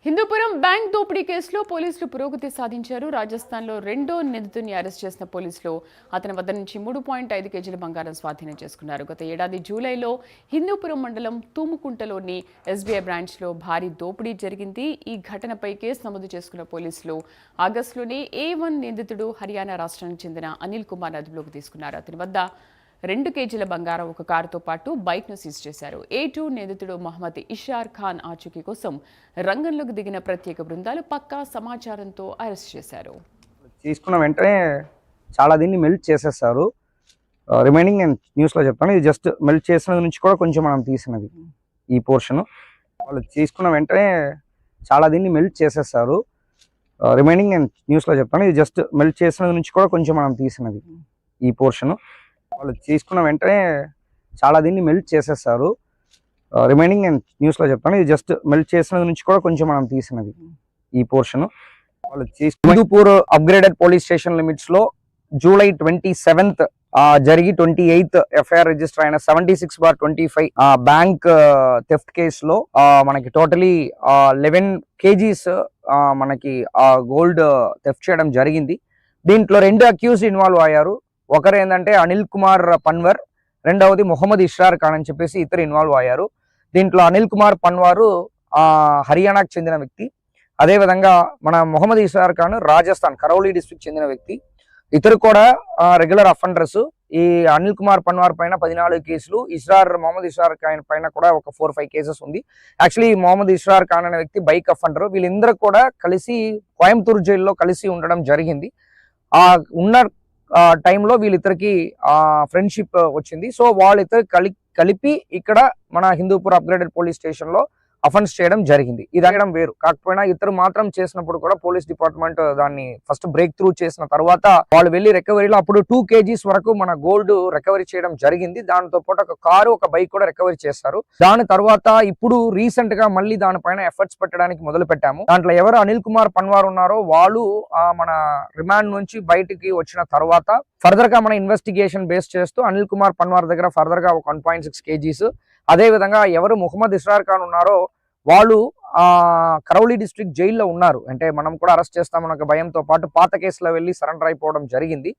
Hindupuram bank దోపిడీ కేసులో పోలీసులు పురోగతి సాధించారు. రాజస్థాన్లో రెండో నిందితుడిని అరెస్ట్ చేసిన పోలీసులు అతని వద్ద నుంచి 3.5 కేజీల బంగారం స్వాధీనం చేసుకున్నారు. గత ఏడాది జూలైలో హిందూపురం మండలం తూముకుంటలోని ఎస్బీఐ బ్రాంచ్లో భారీ దోపిడీ జరిగింది. ఈ ఘటనపై కేసు నమోదు చేసుకున్న పోలీసులు ఆగస్టులోనే A1 నిందితుడు హర్యానా రాష్ట్రానికి చెందిన అనిల్ కుమార్ అదుపులోకి తీసుకున్నారు. అతని వద్ద 2 కేజీల బంగారం, ఒక కారుతో పాటు బైక్ను సీజ్ చేశారు. A2 నిందితుడు మహమ్మద్ ఇషార్ ఖాన్ ఆచూకీ కోసం రంగంలోకి దిగిన ప్రత్యేక బృందాలు పక్కా సమాచారంతో అరెస్ట్ చేశారు. తీసుకున్న వెంటనే చాలా దీన్ని మెల్ట్ చేసేస్తారు. రిమైనింగ్ నేను న్యూస్లో చెప్తాను. ఇది జస్ట్ మెల్ట్ చేసిన నుంచి కూడా కొంచెం మనం తీసినది ఈ పోర్షన్. వాళ్ళు తీసుకున్న వెంటనే చాలా దీన్ని మెల్ట్ చేసేస్తారు. రిమైనింగ్ నేను న్యూస్లో చెప్తాను. ఇది జస్ట్ మెల్ట్ చేసిన నుంచి కూడా కొంచెం మనం తీసినది ఈ పోర్షన్. వాళ్ళు తీసుకున్న వెంటనే చాలా దీన్ని మెల్ట్ చేసేస్తారు. రిమైనింగ్ నేను న్యూస్లో చెప్తాను. ఇది జస్ట్ మెల్ట్ చేసిన నుంచి కూడా కొంచెం మనం తీసినది ఈ పోర్షన్. వాళ్ళు Hindupur upgraded police station limits లో జూలై 27th జరిగి 28th ఎఫ్ఐఆర్ రిజిస్టర్ అయిన 76/25 బ్యాంక్ థెఫ్ట్ కేసులో మనకి టోటలీ 11 kgs మనకి గోల్డ్ థెఫ్ట్ చేయడం జరిగింది. దీంట్లో 2 అక్యూజ్డ్ ఇన్వాల్వ్ అయ్యారు. ఒకరు ఏంటంటే అనిల్ కుమార్ పన్వర్, రెండవది మొహమ్మద్ ఇష్రార్ ఖాన్ అని చెప్పేసి ఇద్దరు ఇన్వాల్వ్ అయ్యారు. దీంట్లో అనిల్ కుమార్ పన్వారు హర్యానాకు చెందిన వ్యక్తి. అదేవిధంగా మన మొహమ్మద్ ఇష్రార్ ఖాన్ రాజస్థాన్ కరౌలీ డిస్ట్రిక్ట్ చెందిన వ్యక్తి. ఇతరు కూడా రెగ్యులర్ అఫెండర్స్. ఈ అనిల్ కుమార్ పన్వార్ పైన 14 కేసులు, మొహమ్మద్ ఇష్రార్ ఖాన్ పైన కూడా ఒక 4-5 కేసెస్ ఉంది. యాక్చువల్లీ మొహమ్మద్ ఇష్రార్ ఖాన్ అనే వ్యక్తి బైక్ అఫెండర్. వీళ్ళందరూ కూడా కలిసి కోయంబత్తూర్ జైల్లో కలిసి ఉండడం జరిగింది. ఉన్న టైంలో వీళ్ళిద్దరికి ఫ్రెండ్షిప్ వచ్చింది. సో వాళ్ళిద్దరు కలిపి ఇక్కడ మన హిందూపూర్ అప్గ్రేడెడ్ పోలీస్ స్టేషన్ లో అఫెన్స్ చేయడం జరిగింది. ఇది అనడం వేరు కాకపోయినా ఇద్దరు మాత్రం చేసినప్పుడు కూడా పోలీస్ డిపార్ట్మెంట్ దాన్ని ఫస్ట్ బ్రేక్ త్రూ చేసిన తర్వాత వాళ్ళు వెళ్ళి రికవరీలో అప్పుడు 2 kgs వరకు మన గోల్డ్ రికవరీ చేయడం జరిగింది. దానితో పాటు ఒక కారు, ఒక బైక్ కూడా రికవరీ చేస్తారు. దాని తర్వాత ఇప్పుడు రీసెంట్ గా మళ్ళీ దానిపైన ఎఫర్ట్స్ పెట్టడానికి మొదలు పెట్టాము. దాంట్లో ఎవరు అనిల్ కుమార్ పన్వార్ ఉన్నారో వాళ్ళు మన రిమాండ్ నుంచి బయటికి వచ్చిన తర్వాత ఫర్దర్ గా మన ఇన్వెస్టిగేషన్ బేస్ చేస్తూ అనిల్ కుమార్ పన్వార్ దగ్గర ఫర్దర్ గా ఒక 1.6 kgs, అదే విధంగా ఎవరు మొహమ్మద్ ఇష్రార్ ఖాన్ ఉన్నారో వాళ్ళు కరౌలీ డిస్ట్రిక్ట్ జైల్లో ఉన్నారు. అంటే మనం కూడా అరెస్ట్ చేస్తామన్న భయంతో పాటు పాత కేసులో వెళ్ళి సరెండర్ అయిపోవడం జరిగింది.